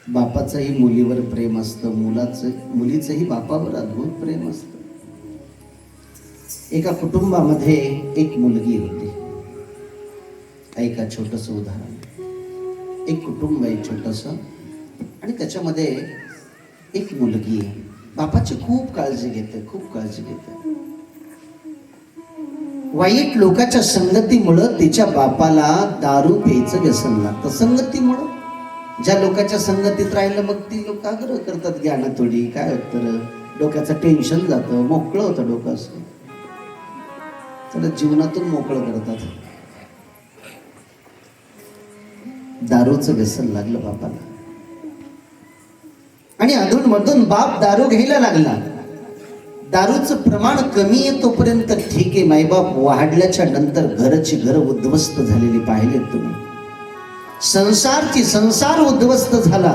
बापाचंही मुलीवर प्रेम असतं, मुलीचंही बापावर अद्भुत प्रेम असतं. एका कुटुंबामध्ये एक मुलगी होती. ऐका छोटंसं उदाहरण. एक कुटुंब आहे छोटंसं, आणि त्याच्यामध्ये एक मुलगी आहे. बापाची खूप काळजी घेते, खूप काळजी घेते. वाईट लोकांच्या संगतीमुळं तिच्या बापाला दारू प्यायचं व्यसन लागतं. संगतीमुळं ज्या लोकांच्या संगतीत राहिलं मग ती लोक आग्रह करतात, घ्या ना थोडी, काय तर डोक्याचं टेन्शन जातं, मोकळं होतं डोकं, असं त्याला जीवनातून मोकळं करतात. दारूचं व्यसन लागलं बापाला, आणि अधून मधून बाप दारू घ्यायला लागला. दारूचं प्रमाण कमी आहे तोपर्यंत ठीक आहे, मायबाप वाढल्याच्या नंतर घरची घर उद्ध्वस्त झालेली पाहिलेत तुम्ही. संसार उद्ध्वस्त झाला.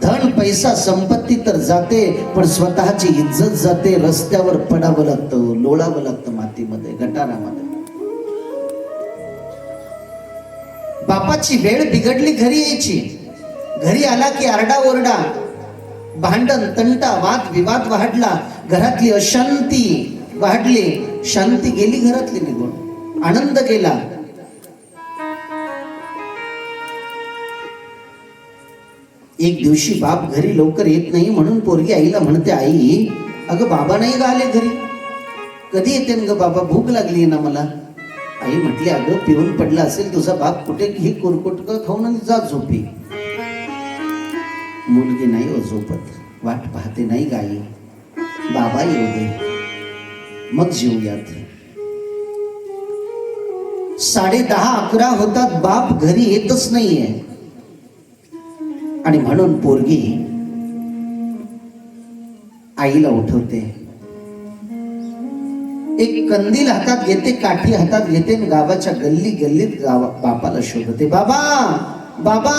धन पैसा संपत्ती तर जाते, पण स्वतःची इज्जत जाते. रस्त्यावर पडावं लागतं, लोळावं लागतं मातीमध्ये, गटारामध्ये. बापाची वेळ बिघडली घरी यायची. घरी आला की आरडाओरडा, भांडण तंटा, वाद विवाद वाढला. घरातली अशांती वाढली. शांती गेली घरातली निघून, आनंद गेला. एक दिवशी बाप घरी लवकर येत नाही म्हणून पोरगी आईला म्हणते, आई अगं बाबा नाही ग आले घरी, कधी येते ग बाबा, भूक लागली ना मला. आई म्हटली, अगं पिऊन पडला असेल तुझा बाप, कुठे ही कुरकुटक खाऊन आणि जा झोपी. मुलगी नाही हो झोपत, वाट पाहते. नाही गाई, बाबा येऊ दे मग जेवूयात. 10:30-11 होतात, बाप घरी येतच नाहीये. आणि म्हणून पोरगी आईला उठवते. एक कंदील हातात घेते, काठी हातात घेते, गावाच्या गल्लीत बापाला शोधते. बाबा बाबा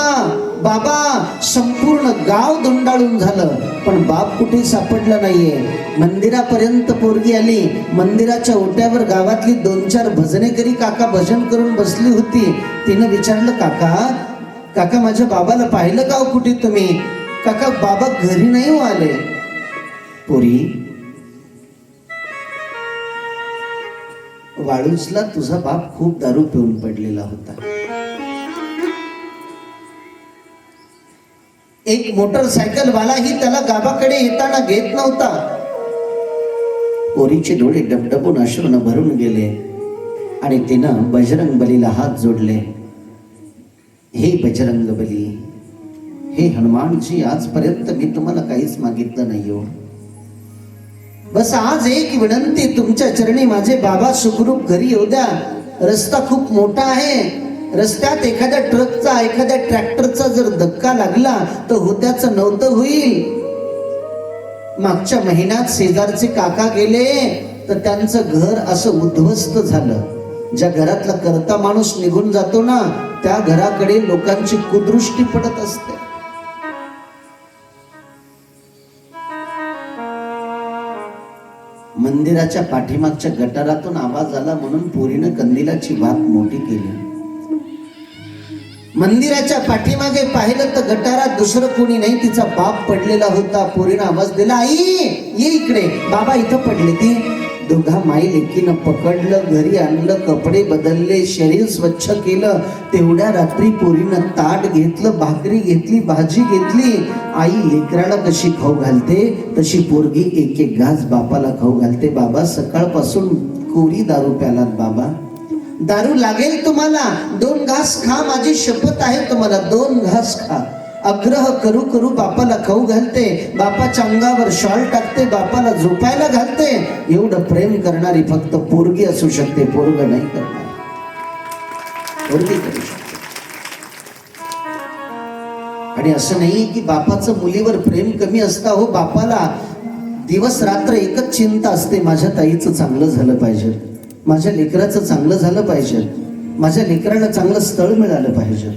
बाबा. संपूर्ण गाव धुंडाळून झालं, पण बाप कुठे सापडला नाहीये. मंदिरापर्यंत पोरगी आली. मंदिराच्या ओट्यावर गावातली 2-4 भजनेकरी काका भजन करून बसली होती. तिनं विचारलं, काका माझ्या बाबाला पाहिलं का हो कुठे तुम्ही? काका बाबा घरी नाही हो आले. पोरी, वाळूजला तुझा बाप खूप दारू पिऊन पडलेला होता. एक मोटरसायकल वालाही त्याला गावाकडे येताना घेत नव्हता. पोरीचे डोळे डबडबून अश्रूने भरून गेले आणि तिनं बजरंग बलीला हात जोडले. हे बजरंग बली, हे हनुमानजी, आजपर्यंत मी तुम्हाला काहीच मागितलं नाही हो. बस आज एक विनंती, तुमच्या चरणी माझे बाबा सुखरूप घरी येऊ द्या. रस्ता खूप मोठा आहे. रस्त्यात एखाद्या ट्रकचा, एखाद्या ट्रॅक्टरचा जर धक्का लागला तर होत्याचं नव्हतं होईल. मागच्या महिन्यात शेजारचे काका गेले तर त्यांचं घर असं उद्ध्वस्त झालं. ज्या घरातला करता माणूस निघून जातो ना, त्या घराकडे लोकांची कुदृष्टी पडत असते. मंदिराच्या पाठीमागच्या गटारातून आवाज आला म्हणून पोरीनं कंदिलाची वात मोठी केली. मंदिराच्या पाठीमागे पाहिलं तर गटारात दुसरं कोणी नाही, तिचा बाप पडलेला होता. पोरीनं आवाज दिला, आई ये इकडे, बाबा इथं पडले. ती दोघा माई लेकीनं पकडलं, घरी आणलं, कपडे बदलले, शरीर स्वच्छ केलं. तेवढ्या रात्री पोरीनं ताट घेतलं, भाकरी घेतली, भाजी घेतली. आई लेकराला कशी खाऊ घालते तशी पोरगी एक घास बापाला खाऊ घालते. बाबा सकाळपासून कोरी दारू प्यालात, बाबा दारू लागेल तुम्हाला, 2 घास खा, माझी शपथ आहे तुम्हाला, 2 घास खा. आग्रह करू बापाला खाऊ घालते. बापाच्या अंगावर शॉल टाकते, बापाला झोपायला घालते. एवढं प्रेम करणारी फक्त पोरगी असू शकते, पोरग नाही करणार. पोरगी करू शकते. आणि असं नाही की बापाचं मुलीवर प्रेम कमी असतं हो. बापाला दिवस रात्र एकच चिंता असते, माझ्या ताईचं चांगलं झालं पाहिजे, माझ्या लेकराचं चांगलं झालं पाहिजे, माझ्या लेकराला चांगलं स्थळ मिळालं पाहिजे.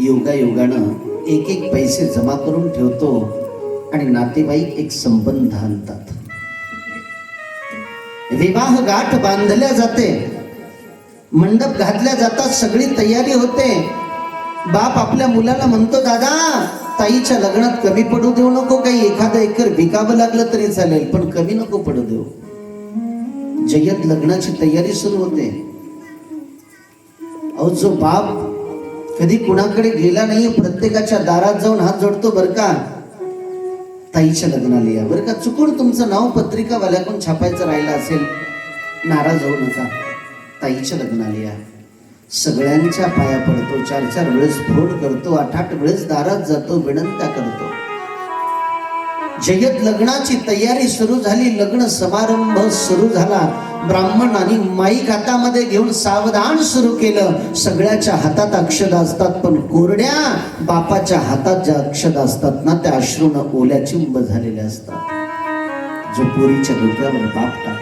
योगायोगानं एक पैसे जमा करून ठेवतो आणि नातेवाईक एक संबंध आणतात. विवाह गाठ बांधल्या जाते. मंडप घातल्या जातात, सगळी तयारी होते. बाप आपल्या मुलाला म्हणतो, दादा ताईच्या लग्नात कमी पडू देऊ नको, काही एखादं एकर विकावं लागलं तरी चालेल, पण कमी नको पडू देऊ. जय्यत लग्नाची तयारी सुरू होते. अहो, जो बाप कधी कुणाकडे गेला नाही, प्रत्येकाच्या दारात जाऊन हात जोडतो, बर का ताईच्या लग्नाला या, बरं का चुकून तुमचं नाव पत्रिकावाल्याकडून छापायचं राहिलं असेल, नाराज होऊ नका, ताईच्या लग्नाला या. सगळ्यांच्या पाया पडतो, 4-4 वेळेस फोन करतो, 8-8 वेळेस दारात जातो, विनंत्या करतो. जय्यत लग्नाची तयारी सुरू झाली. लग्न समारंभ सुरू झाला. ब्राह्मण आणि माईक हातामध्ये घेऊन सावधान सुरू केलं. सगळ्याच्या हातात अक्षदा असतात, पण कोरड्या बापाच्या हातात ज्या अक्षदा असतात ना, त्या अश्रूनं ओल्या चिंब झालेल्या असतात, जो पोरीच्या डोक्यावर बाप टाकतो.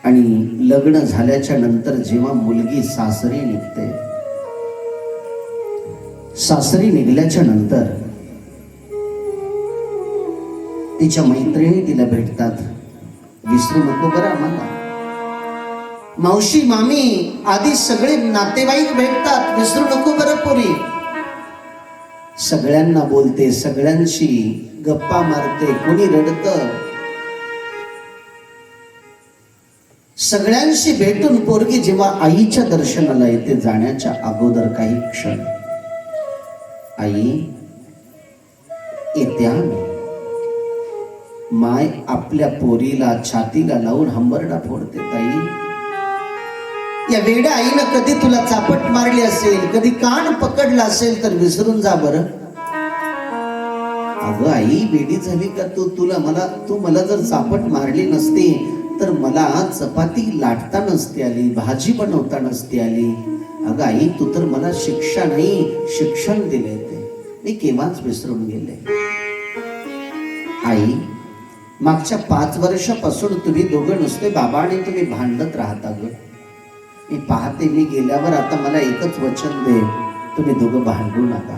आणि लग्न झाल्याच्या नंतर जेव्हा मुलगी सासरी निघते, सासरी निघल्याच्या नंतर तिच्या मैत्रिणी तिला भेटतात. विसरू नको बरं आम्हाला, मावशी मामी आधी सगळे नातेवाईक भेटतात, विसरू नको बरं पोरी. सगळ्यांना बोलते, सगळ्यांशी गप्पा मारते, कोणी रडतं, सगळ्यांशी भेटून पोरगी जेव्हा आईच्या दर्शनाला येते, जाण्याच्या अगोदर काही क्षण आई येत्या, माय आपल्या पोरीला छातीला लावून हंबरडा फोडते. ताई, या वेड्या आईनं कधी तुला चापट मारली असेल, कधी कान पकडला असेल तर विसरून जा बरं. अगं आई, वेडी झाली का तू मला जर चापट मारली नसती तर मला चपाती लाटता नसती आली, भाजी बनवता नसती आली. अगं आई, तू तर मला शिक्षा नाही शिक्षण दिले, ते मी केव्हाच विसरून गेले. आई, मागच्या 5 वर्षापासून तुम्ही दोघं नुसते बाबा आणि तुम्ही भांडत राहता ग. मी पाहते, मी गेल्यावर आता मला एकच वचन दे, तुम्ही दोघं भांडू नका.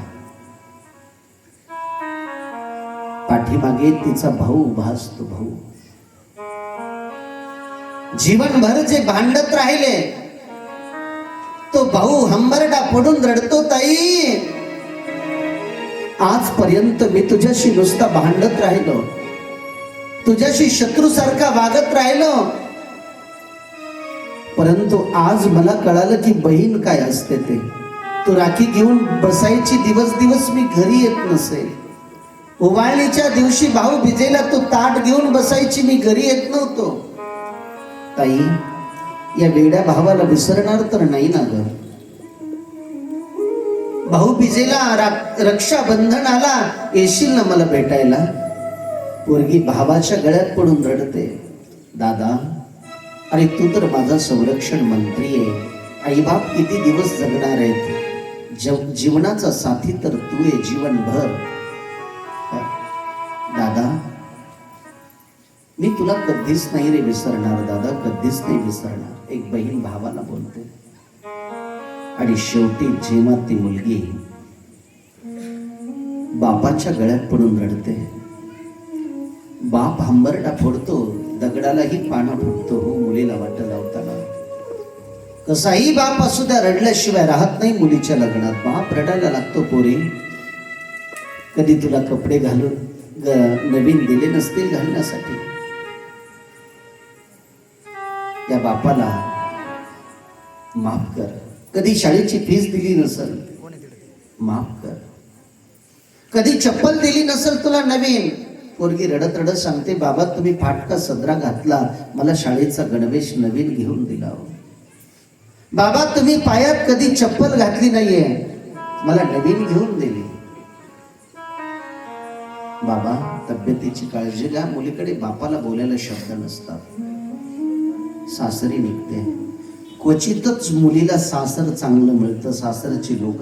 पाठीमागे तिचा भाऊ उभा असतो. भाऊ जीवनभर जे भांडत राहिले, तो भाऊ हंबरडा फोडून रडतो. ताई, आजपर्यंत मी तुझ्याशी नुसता भांडत राहिलो, तुझ्याशी शत्रूसारखा वागत राहिलो, परंतु आज मला कळालं की बहीण काय असते ते. तू राखी घेऊन बसायची, दिवस मी घरी येत नसे. उवाळणीच्या दिवशी भाऊ बिजेला तू ताट घेऊन बसायची, मी घरी येत नव्हतो. ताई, या वेड्या भावाला विसरणार तर नाही ना ग. भाऊ बिजेला रक्षाबंधनाला येशील ना मला भेटायला. पोरगी भावाच्या गळ्यात पडून रडते. दादा, अरे तू तर माझा संरक्षण मंत्री आहे. आई बाप किती दिवस जगणार आहेत, जीवनाचा साथी तर तू आहे जीवनभर. दादा, मी तुला कधीच नाही रे विसरणार दादा, कधीच नाही विसरणार. एक बहीण भावाला बोलते. आणि शेवटी जेव्हा ती मुलगी बापाच्या गळ्यात पडून रडते, बाप हंबरडा फोडतो, दगडालाही पानं फुटतो. हो, मुलीला वाट लावताना कसाही बाप असू द्या, रडल्याशिवाय राहत नाही मुलीच्या लग्नात. बाप रडायला लागतो. पोरी, कधी तुला कपडे घालून नवीन दिले नसतील घालण्यासाठी, त्या बापाला माफ कर. कधी शाळेची फीस दिली नसल, माफ कर. कधी चप्पल दिली नसल तुला नवीन, पोरगी रडत रडत सांगते, बाबा तुम्ही फाटका सदरा घातला, मला शाळेचा गणवेश नवीन घेऊन दिला. बाबा तुम्ही पायात कधी चप्पल घातली नाहीये, मला नवीन घेऊन दिली. बाबा तब्येतीची काळजी घ्या. मुलीकडे बापाला बोलायला शब्द नसतात. सासरी निघते. क्वचितच मुलीला सासर चांगलं मिळतं. सासरची लोक